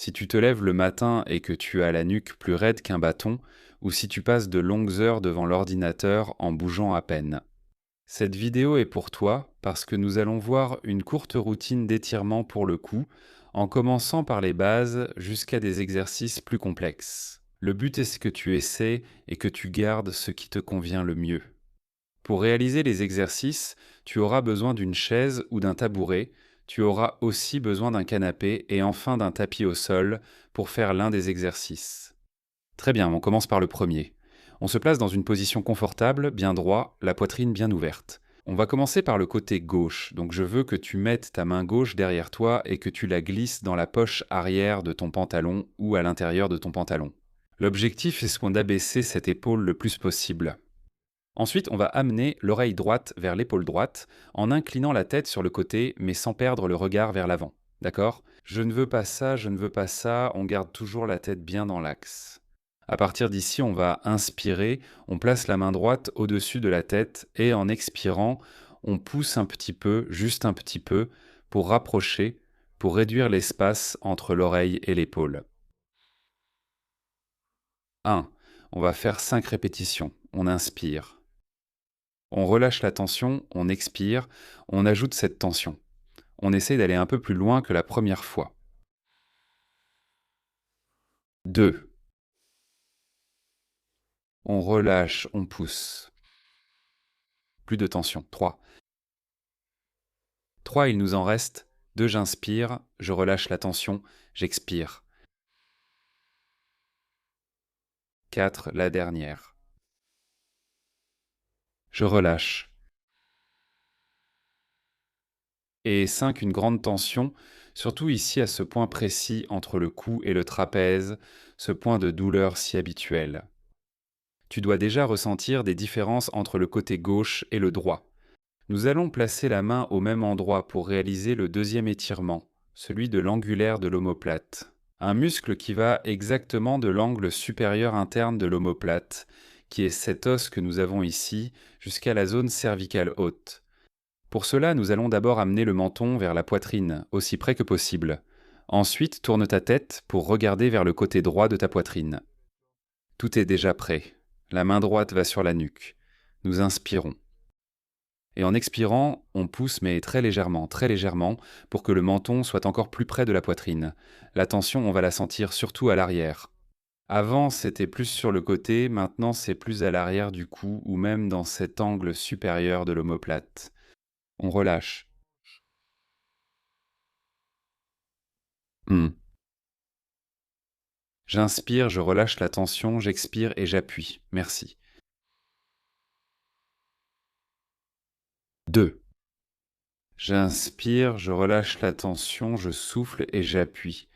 Si tu te lèves le matin et que tu as la nuque plus raide qu'un bâton, ou si tu passes de longues heures devant l'ordinateur en bougeant à peine. Cette vidéo est pour toi parce que nous allons voir une courte routine d'étirement pour le cou, en commençant par les bases jusqu'à des exercices plus complexes. Le but est que tu essaies et que tu gardes ce qui te convient le mieux. Pour réaliser les exercices, tu auras besoin d'une chaise ou d'un tabouret, tu auras aussi besoin d'un canapé et enfin d'un tapis au sol pour faire l'un des exercices. Très bien, on commence par le premier. On se place dans une position confortable, bien droit, la poitrine bien ouverte. On va commencer par le côté gauche, donc je veux que tu mettes ta main gauche derrière toi et que tu la glisses dans la poche arrière de ton pantalon ou à l'intérieur de ton pantalon. L'objectif est d'abaisser cette épaule le plus possible. Ensuite, on va amener l'oreille droite vers l'épaule droite en inclinant la tête sur le côté mais sans perdre le regard vers l'avant. D'accord ? Je ne veux pas ça, je ne veux pas ça, on garde toujours la tête bien dans l'axe. À partir d'ici, on va inspirer, on place la main droite au-dessus de la tête et en expirant, on pousse un petit peu, juste un petit peu, pour rapprocher, pour réduire l'espace entre l'oreille et l'épaule. 1. On va faire 5 répétitions. On inspire. On relâche la tension, on expire, on ajoute cette tension. On essaie d'aller un peu plus loin que la première fois. 2. On relâche, on pousse. Plus de tension. 3. 3, il nous en reste. 2, j'inspire, je relâche la tension, j'expire. 4, la dernière. Je relâche. Et 5, une grande tension, surtout ici à ce point précis entre le cou et le trapèze, ce point de douleur si habituel. Tu dois déjà ressentir des différences entre le côté gauche et le droit. Nous allons placer la main au même endroit pour réaliser le deuxième étirement, celui de l'angulaire de l'omoplate. Un muscle qui va exactement de l'angle supérieur interne de l'omoplate, qui est cet os que nous avons ici, jusqu'à la zone cervicale haute. Pour cela, nous allons d'abord amener le menton vers la poitrine, aussi près que possible. Ensuite, tourne ta tête pour regarder vers le côté droit de ta poitrine. Tout est déjà prêt. La main droite va sur la nuque. Nous inspirons. Et en expirant, on pousse mais très légèrement, pour que le menton soit encore plus près de la poitrine. La tension, on va la sentir surtout à l'arrière. Avant, c'était plus sur le côté, maintenant c'est plus à l'arrière du cou ou même dans cet angle supérieur de l'omoplate. On relâche. J'inspire, je relâche la tension, j'expire et j'appuie. Merci. 2. J'inspire, je relâche la tension, je souffle et j'appuie.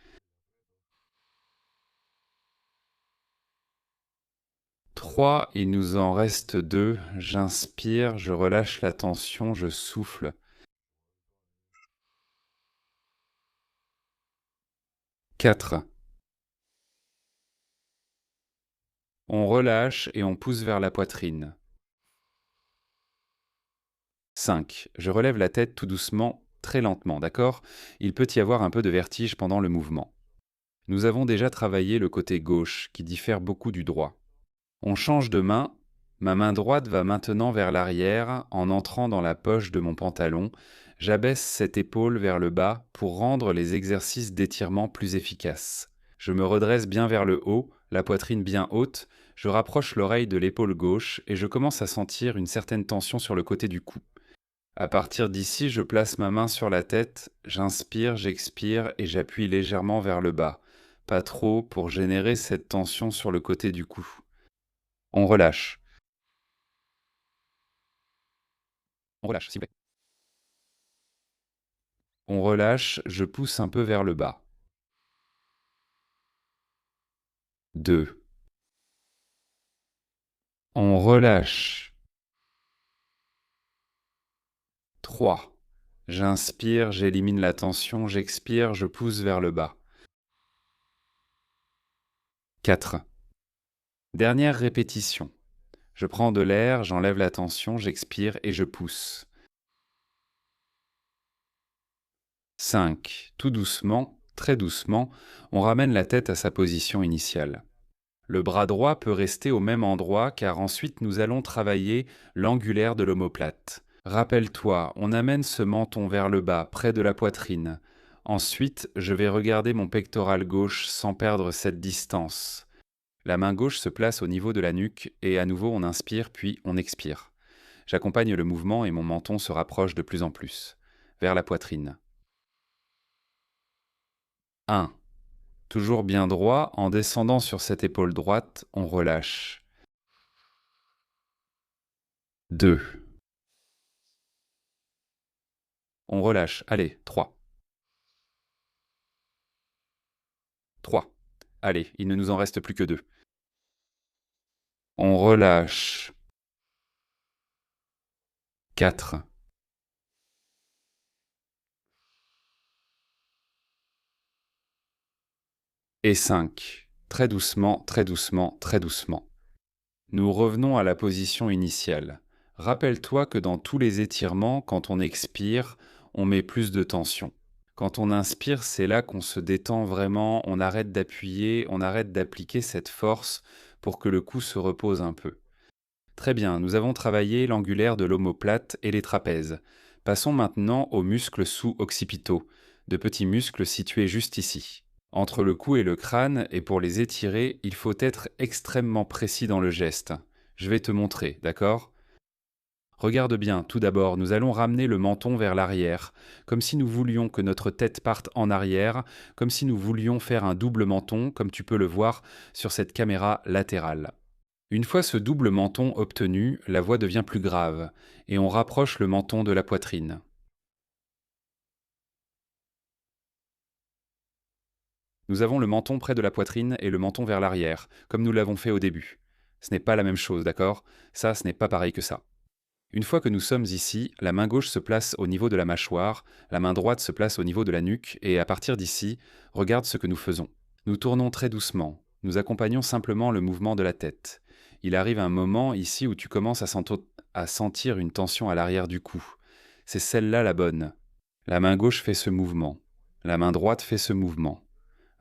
3, il nous en reste 2. J'inspire, je relâche la tension, je souffle. 4. On relâche et on pousse vers la poitrine. 5. Je relève la tête tout doucement, très lentement, d'accord ? Il peut y avoir un peu de vertige pendant le mouvement. Nous avons déjà travaillé le côté gauche, qui diffère beaucoup du droit. On change de main. Ma main droite va maintenant vers l'arrière, en entrant dans la poche de mon pantalon. J'abaisse cette épaule vers le bas pour rendre les exercices d'étirement plus efficaces. Je me redresse bien vers le haut, la poitrine bien haute, je rapproche l'oreille de l'épaule gauche et je commence à sentir une certaine tension sur le côté du cou. À partir d'ici, je place ma main sur la tête, j'inspire, j'expire et j'appuie légèrement vers le bas. Pas trop pour générer cette tension sur le côté du cou. On relâche. On relâche, s'il vous plaît. On relâche, je pousse un peu vers le bas. 2. On relâche. 3. J'inspire, j'élimine la tension, j'expire, je pousse vers le bas. 4. Dernière répétition. Je prends de l'air, j'enlève la tension, j'expire et je pousse. 5. Tout doucement, Très doucement, on ramène la tête à sa position initiale. Le bras droit peut rester au même endroit car ensuite nous allons travailler l'angulaire de l'omoplate. Rappelle-toi, on amène ce menton vers le bas, près de la poitrine. Ensuite, je vais regarder mon pectoral gauche sans perdre cette distance. La main gauche se place au niveau de la nuque et à nouveau on inspire puis on expire. J'accompagne le mouvement et mon menton se rapproche de plus en plus, vers la poitrine. 1. Toujours bien droit, en descendant sur cette épaule droite, on relâche. 2. On relâche. Allez, 3. 3. Allez, il ne nous en reste plus que 2. On relâche. 4. Et 5. Très doucement, très doucement, très doucement. Nous revenons à la position initiale. Rappelle-toi que dans tous les étirements, quand on expire, on met plus de tension. Quand on inspire, c'est là qu'on se détend vraiment, on arrête d'appuyer, on arrête d'appliquer cette force pour que le cou se repose un peu. Très bien, nous avons travaillé l'angulaire de l'omoplate et les trapèzes. Passons maintenant aux muscles sous-occipitaux, de petits muscles situés juste ici. Entre le cou et le crâne, et pour les étirer, il faut être extrêmement précis dans le geste. Je vais te montrer, d'accord ? Regarde bien, tout d'abord, nous allons ramener le menton vers l'arrière, comme si nous voulions que notre tête parte en arrière, comme si nous voulions faire un double menton, comme tu peux le voir sur cette caméra latérale. Une fois ce double menton obtenu, la voix devient plus grave, et on rapproche le menton de la poitrine. Nous avons le menton près de la poitrine et le menton vers l'arrière, comme nous l'avons fait au début. Ce n'est pas la même chose, d'accord ? Ça, ce n'est pas pareil que ça. Une fois que nous sommes ici, la main gauche se place au niveau de la mâchoire, la main droite se place au niveau de la nuque, et à partir d'ici, regarde ce que nous faisons. Nous tournons très doucement, nous accompagnons simplement le mouvement de la tête. Il arrive un moment ici où tu commences à sentir une tension à l'arrière du cou. C'est celle-là la bonne. La main gauche fait ce mouvement, la main droite fait ce mouvement.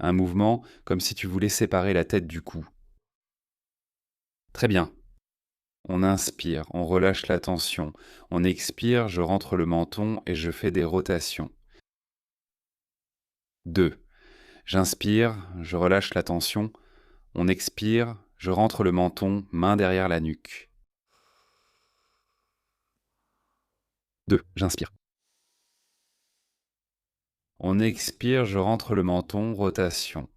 Un mouvement comme si tu voulais séparer la tête du cou. Très bien. On inspire, on relâche la tension. On expire, je rentre le menton et je fais des rotations. 2. J'inspire, je relâche la tension. On expire, je rentre le menton, main derrière la nuque. 2. J'inspire. On expire, je rentre le menton, rotation.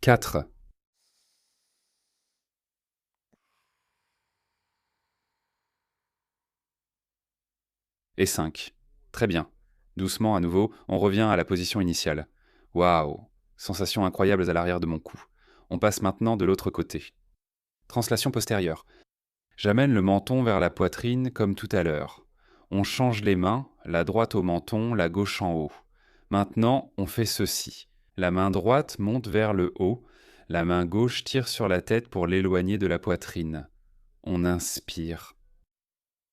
4. Et 5. Très bien. Doucement à nouveau, on revient à la position initiale. Waouh! Sensations incroyables à l'arrière de mon cou. On passe maintenant de l'autre côté. Translation postérieure. J'amène le menton vers la poitrine comme tout à l'heure. On change les mains, la droite au menton, la gauche en haut. Maintenant, on fait ceci. La main droite monte vers le haut, la main gauche tire sur la tête pour l'éloigner de la poitrine. On inspire.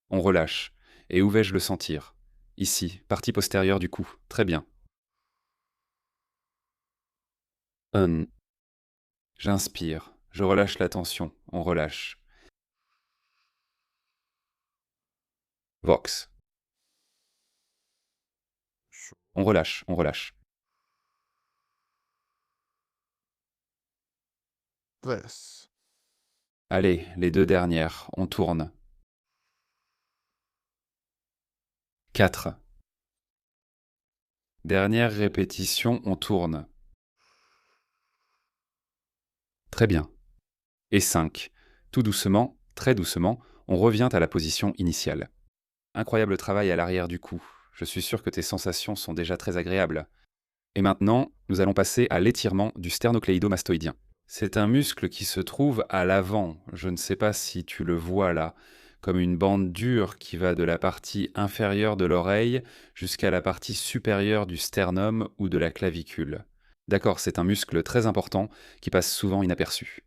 On relâche. Et où vais-je le sentir ? Ici, partie postérieure du cou. Très bien. J'inspire. Je relâche la tension. On relâche. Vox. On relâche, on relâche. This. Allez, les deux dernières, on tourne. 4. Dernière répétition, on tourne. Très bien. Et 5. Tout doucement, très doucement, on revient à la position initiale. Incroyable travail à l'arrière du cou. Je suis sûr que tes sensations sont déjà très agréables. Et maintenant, nous allons passer à l'étirement du sternocléido-mastoïdien. C'est un muscle qui se trouve à l'avant, je ne sais pas si tu le vois là, comme une bande dure qui va de la partie inférieure de l'oreille jusqu'à la partie supérieure du sternum ou de la clavicule. D'accord, c'est un muscle très important qui passe souvent inaperçu.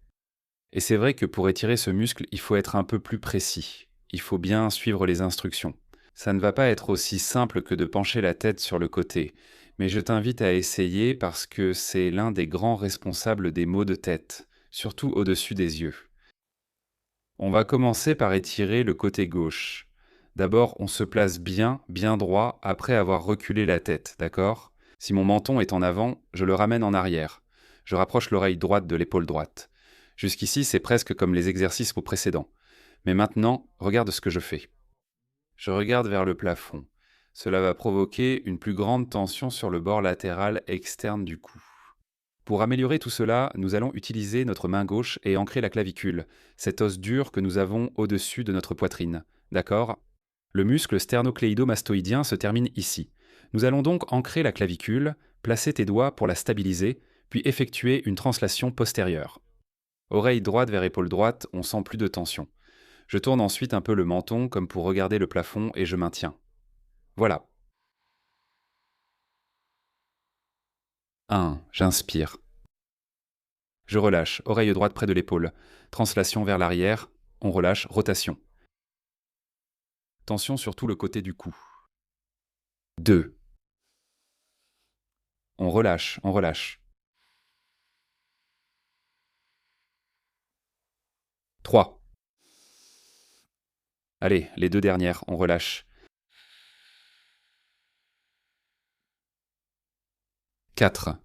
Et c'est vrai que pour étirer ce muscle, il faut être un peu plus précis. Il faut bien suivre les instructions. Ça ne va pas être aussi simple que de pencher la tête sur le côté, mais je t'invite à essayer parce que c'est l'un des grands responsables des maux de tête, surtout au-dessus des yeux. On va commencer par étirer le côté gauche. D'abord, on se place bien, bien droit, après avoir reculé la tête, d'accord? Si mon menton est en avant, je le ramène en arrière. Je rapproche l'oreille droite de l'épaule droite. Jusqu'ici, c'est presque comme les exercices précédents. Mais maintenant, regarde ce que je fais. Je regarde vers le plafond. Cela va provoquer une plus grande tension sur le bord latéral externe du cou. Pour améliorer tout cela, nous allons utiliser notre main gauche et ancrer la clavicule, cet os dur que nous avons au-dessus de notre poitrine. D'accord? Le muscle sternocléido-mastoïdien se termine ici. Nous allons donc ancrer la clavicule, placer tes doigts pour la stabiliser, puis effectuer une translation postérieure. Oreille droite vers épaule droite, on sent plus de tension. Je tourne ensuite un peu le menton comme pour regarder le plafond et je maintiens. Voilà. 1. J'inspire. Je relâche, oreille droite près de l'épaule. Translation vers l'arrière, on relâche, rotation. Tension sur tout le côté du cou. 2. On relâche, on relâche. 3. Allez, les deux dernières, on relâche. 4.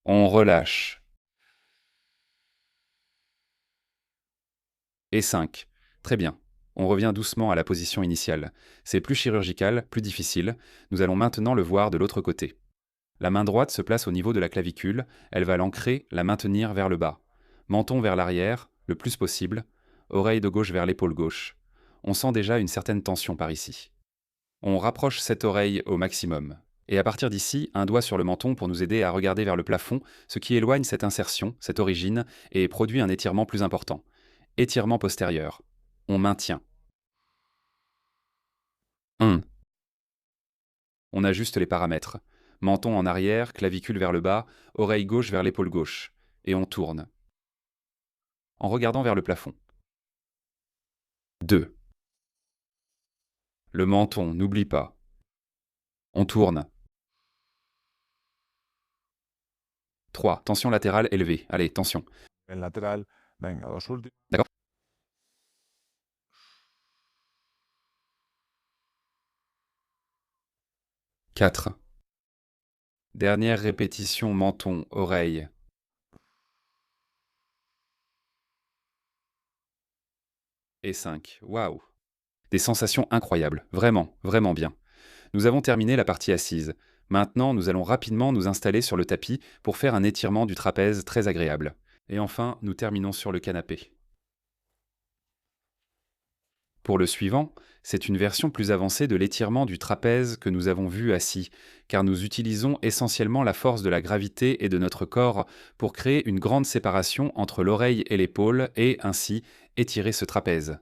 On relâche. Et 5. Très bien. On revient doucement à la position initiale. C'est plus chirurgical, plus difficile. Nous allons maintenant le voir de l'autre côté. La main droite se place au niveau de la clavicule, elle va l'ancrer, la maintenir vers le bas. Menton vers l'arrière, le plus possible, oreille de gauche vers l'épaule gauche. On sent déjà une certaine tension par ici. On rapproche cette oreille au maximum. Et à partir d'ici, un doigt sur le menton pour nous aider à regarder vers le plafond, ce qui éloigne cette insertion, cette origine, et produit un étirement plus important. Étirement postérieur. On maintient. 1. On ajuste les paramètres. Menton en arrière, clavicule vers le bas, oreille gauche vers l'épaule gauche. Et on tourne. En regardant vers le plafond. 2. Le menton, n'oublie pas. On tourne. 3. Tension latérale élevée. Allez, tension. El lateral, venga, los últimos. D'accord? 4. Dernière répétition, menton, oreille. Et 5. Waouh! Des sensations incroyables. Vraiment, vraiment bien. Nous avons terminé la partie assise. Maintenant, nous allons rapidement nous installer sur le tapis pour faire un étirement du trapèze très agréable. Et enfin, nous terminons sur le canapé. Pour le suivant, c'est une version plus avancée de l'étirement du trapèze que nous avons vu assis, car nous utilisons essentiellement la force de la gravité et de notre corps pour créer une grande séparation entre l'oreille et l'épaule et ainsi étirer ce trapèze.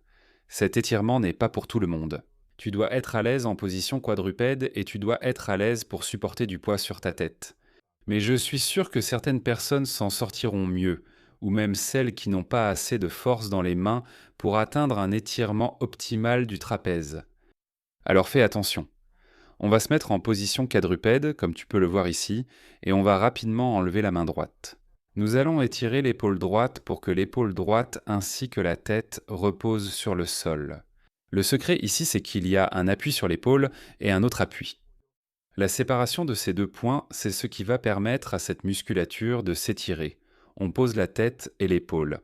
Cet étirement n'est pas pour tout le monde. Tu dois être à l'aise en position quadrupède et tu dois être à l'aise pour supporter du poids sur ta tête. Mais je suis sûr que certaines personnes s'en sortiront mieux, ou même celles qui n'ont pas assez de force dans les mains pour atteindre un étirement optimal du trapèze. Alors fais attention. On va se mettre en position quadrupède, comme tu peux le voir ici, et on va rapidement enlever la main droite. Nous allons étirer l'épaule droite pour que l'épaule droite ainsi que la tête reposent sur le sol. Le secret ici, c'est qu'il y a un appui sur l'épaule et un autre appui. La séparation de ces deux points, c'est ce qui va permettre à cette musculature de s'étirer. On pose la tête et l'épaule.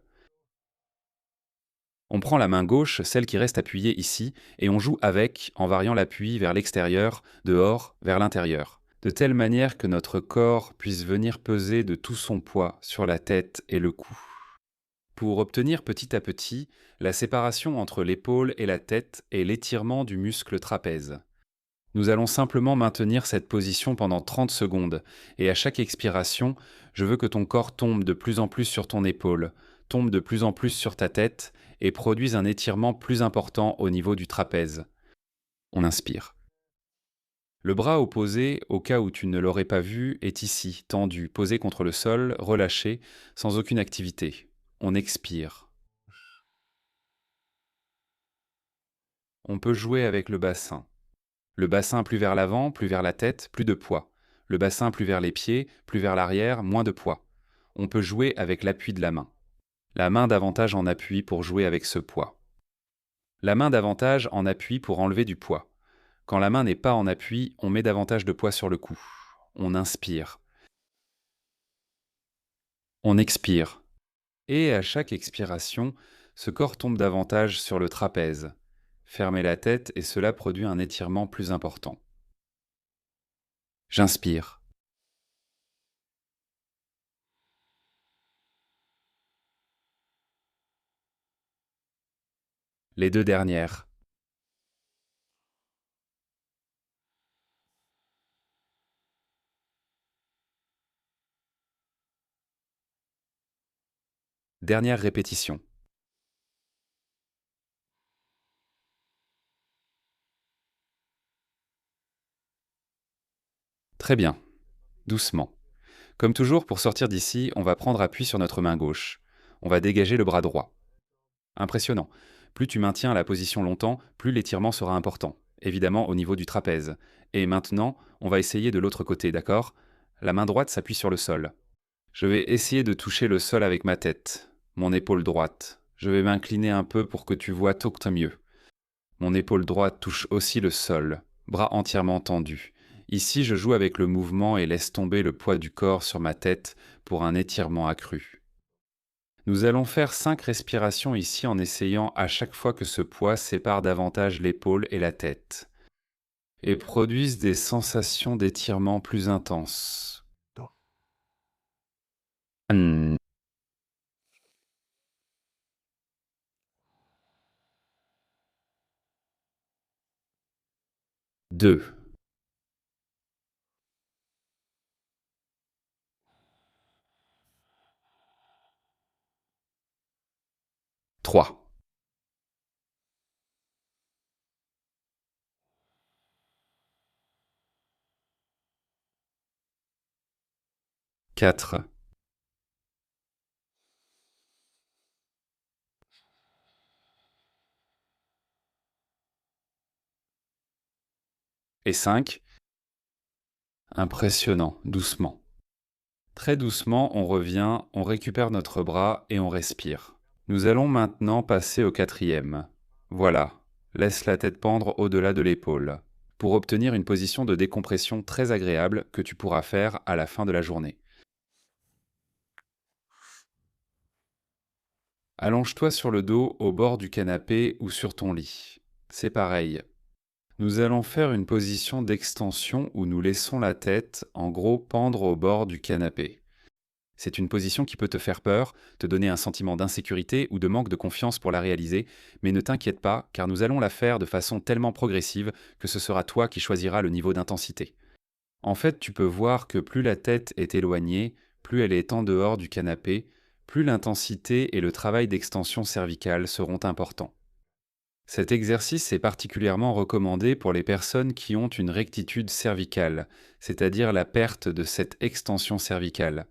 On prend la main gauche, celle qui reste appuyée ici, et on joue avec en variant l'appui vers l'extérieur, dehors, vers l'intérieur, de telle manière que notre corps puisse venir peser de tout son poids sur la tête et le cou. Pour obtenir petit à petit la séparation entre l'épaule et la tête et l'étirement du muscle trapèze. Nous allons simplement maintenir cette position pendant 30 secondes, et à chaque expiration, je veux que ton corps tombe de plus en plus sur ton épaule, tombe de plus en plus sur ta tête, et produise un étirement plus important au niveau du trapèze. On inspire. Le bras opposé, au cas où tu ne l'aurais pas vu, est ici, tendu, posé contre le sol, relâché, sans aucune activité. On expire. On peut jouer avec le bassin. Le bassin plus vers l'avant, plus vers la tête, plus de poids. Le bassin plus vers les pieds, plus vers l'arrière, moins de poids. On peut jouer avec l'appui de la main. La main davantage en appui pour jouer avec ce poids. La main davantage en appui pour enlever du poids. Quand la main n'est pas en appui, on met davantage de poids sur le cou. On inspire. On expire. Et à chaque expiration, ce corps tombe davantage sur le trapèze. Fermez la tête et cela produit un étirement plus important. J'inspire. Les deux dernières. Dernière répétition. Très bien. Doucement. Comme toujours, pour sortir d'ici, on va prendre appui sur notre main gauche. On va dégager le bras droit. Impressionnant. Plus tu maintiens la position longtemps, plus l'étirement sera important. Évidemment au niveau du trapèze. Et maintenant, on va essayer de l'autre côté, d'accord? La main droite s'appuie sur le sol. Je vais essayer de toucher le sol avec ma tête, mon épaule droite. Je vais m'incliner un peu pour que tu vois tout mieux. Mon épaule droite touche aussi le sol, bras entièrement tendus. Ici, je joue avec le mouvement et laisse tomber le poids du corps sur ma tête pour un étirement accru. Nous allons faire 5 respirations ici en essayant à chaque fois que ce poids sépare davantage l'épaule et la tête et produisent des sensations d'étirement plus intenses. 2, 3, 4 et 5. Impressionnant, doucement. Très doucement, on revient, on récupère notre bras et on respire. Nous allons maintenant passer au 4e. Voilà, laisse la tête pendre au-delà de l'épaule, pour obtenir une position de décompression très agréable que tu pourras faire à la fin de la journée. Allonge-toi sur le dos au bord du canapé ou sur ton lit. C'est pareil. Nous allons faire une position d'extension où nous laissons la tête, en gros, pendre au bord du canapé. C'est une position qui peut te faire peur, te donner un sentiment d'insécurité ou de manque de confiance pour la réaliser, mais ne t'inquiète pas, car nous allons la faire de façon tellement progressive que ce sera toi qui choisiras le niveau d'intensité. En fait, tu peux voir que plus la tête est éloignée, plus elle est en dehors du canapé, plus l'intensité et le travail d'extension cervicale seront importants. Cet exercice est particulièrement recommandé pour les personnes qui ont une rectitude cervicale, c'est-à-dire la perte de cette extension cervicale.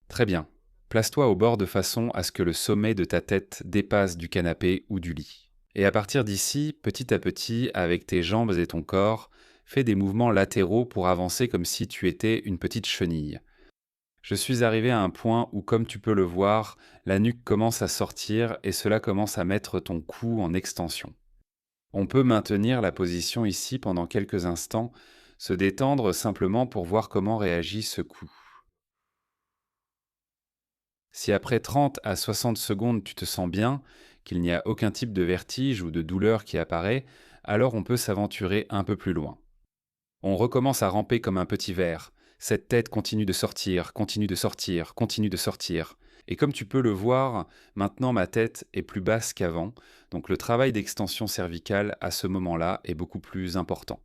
Très bien. Place-toi au bord de façon à ce que le sommet de ta tête dépasse du canapé ou du lit. Et à partir d'ici, petit à petit, avec tes jambes et ton corps, fais des mouvements latéraux pour avancer comme si tu étais une petite chenille. Je suis arrivé à un point où, comme tu peux le voir, la nuque commence à sortir et cela commence à mettre ton cou en extension. On peut maintenir la position ici pendant quelques instants, se détendre simplement pour voir comment réagit ce cou. Si après 30 à 60 secondes tu te sens bien, qu'il n'y a aucun type de vertige ou de douleur qui apparaît, alors on peut s'aventurer un peu plus loin. On recommence à ramper comme un petit ver. Cette tête continue de sortir, continue de sortir, continue de sortir. Et comme tu peux le voir, maintenant ma tête est plus basse qu'avant, donc le travail d'extension cervicale à ce moment-là est beaucoup plus important.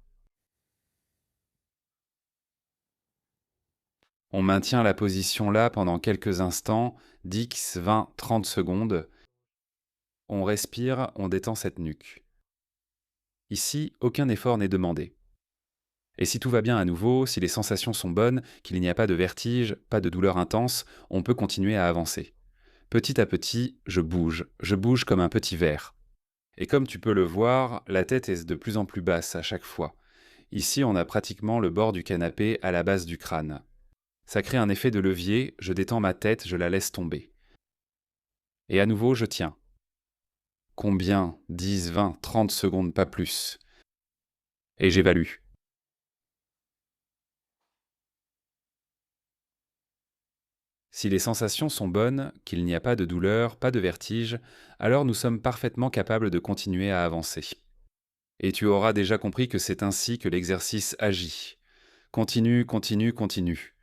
On maintient la position là pendant quelques instants, 10, 20, 30 secondes. On respire, on détend cette nuque. Ici, aucun effort n'est demandé. Et si tout va bien à nouveau, si les sensations sont bonnes, qu'il n'y a pas de vertige, pas de douleur intense, on peut continuer à avancer. Petit à petit, je bouge comme un petit ver. Et comme tu peux le voir, la tête est de plus en plus basse à chaque fois. Ici, on a pratiquement le bord du canapé à la base du crâne. Ça crée un effet de levier, je détends ma tête, je la laisse tomber. Et à nouveau, je tiens. Combien? 10, 20, 30 secondes, pas plus. Et j'évalue. Si les sensations sont bonnes, qu'il n'y a pas de douleur, pas de vertige, alors nous sommes parfaitement capables de continuer à avancer. Et tu auras déjà compris que c'est ainsi que l'exercice agit. Continue, continue, continue.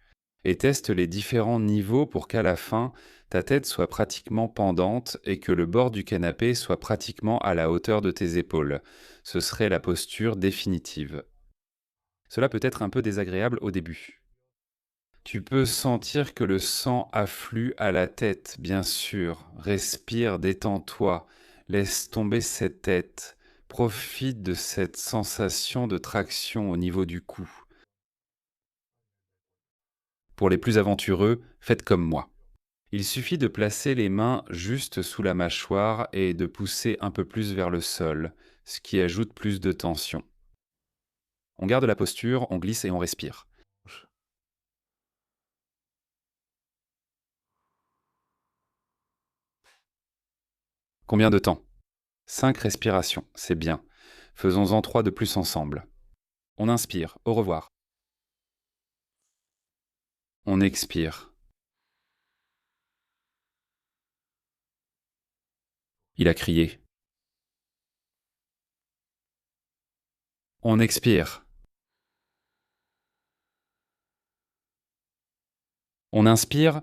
Et teste les différents niveaux pour qu'à la fin, ta tête soit pratiquement pendante et que le bord du canapé soit pratiquement à la hauteur de tes épaules. Ce serait la posture définitive. Cela peut être un peu désagréable au début. Tu peux sentir que le sang afflue à la tête, bien sûr. Respire, détends-toi. Laisse tomber cette tête. Profite de cette sensation de traction au niveau du cou. Pour les plus aventureux, faites comme moi. Il suffit de placer les mains juste sous la mâchoire et de pousser un peu plus vers le sol, ce qui ajoute plus de tension. On garde la posture, on glisse et on respire. Combien de temps? 5 respirations, c'est bien. Faisons-en 3 de plus ensemble. On inspire, au revoir. On expire. Il a crié. On expire. On inspire.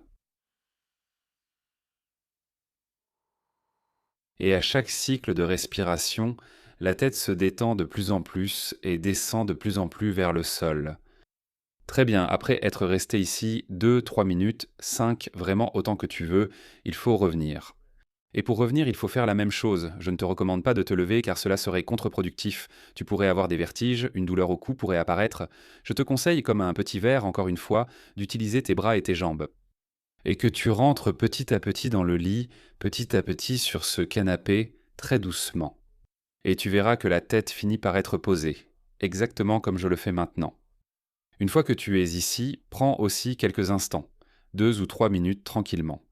Et à chaque cycle de respiration, la tête se détend de plus en plus et descend de plus en plus vers le sol. Très bien, après être resté ici 2, 3 minutes, 5, vraiment autant que tu veux, il faut revenir. Et pour revenir, il faut faire la même chose. Je ne te recommande pas de te lever car cela serait contre-productif. Tu pourrais avoir des vertiges, une douleur au cou pourrait apparaître. Je te conseille, comme un petit verre, encore une fois, d'utiliser tes bras et tes jambes. Et que tu rentres petit à petit dans le lit, petit à petit sur ce canapé, très doucement. Et tu verras que la tête finit par être posée, exactement comme je le fais maintenant. Une fois que tu es ici, prends aussi quelques instants, 2 ou 3 minutes tranquillement.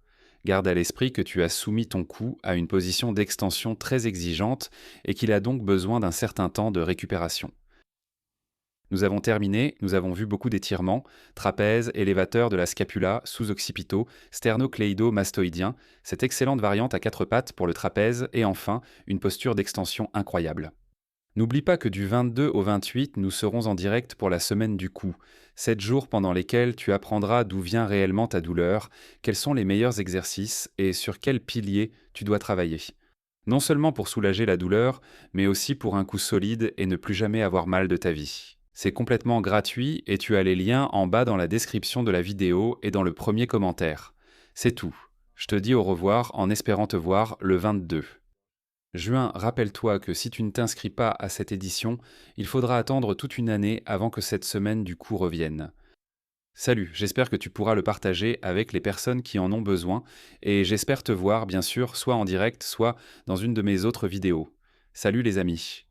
Garde à l'esprit que tu as soumis ton cou à une position d'extension très exigeante et qu'il a donc besoin d'un certain temps de récupération. Nous avons terminé, nous avons vu beaucoup d'étirements, trapèze, élévateur de la scapula, sous-occipitaux, sternocléido-mastoïdien, cette excellente variante à 4 pattes pour le trapèze et enfin une posture d'extension incroyable. N'oublie pas que du 22 au 28, nous serons en direct pour la semaine du cou, 7 jours pendant lesquels tu apprendras d'où vient réellement ta douleur, quels sont les meilleurs exercices et sur quels piliers tu dois travailler. Non seulement pour soulager la douleur, mais aussi pour un cou solide et ne plus jamais avoir mal de ta vie. C'est complètement gratuit et tu as les liens en bas dans la description de la vidéo et dans le premier commentaire. C'est tout. Je te dis au revoir en espérant te voir le 22. Juin, rappelle-toi que si tu ne t'inscris pas à cette édition, il faudra attendre toute une année avant que cette semaine du coup revienne. Salut, j'espère que tu pourras le partager avec les personnes qui en ont besoin et j'espère te voir bien sûr soit en direct, soit dans une de mes autres vidéos. Salut les amis.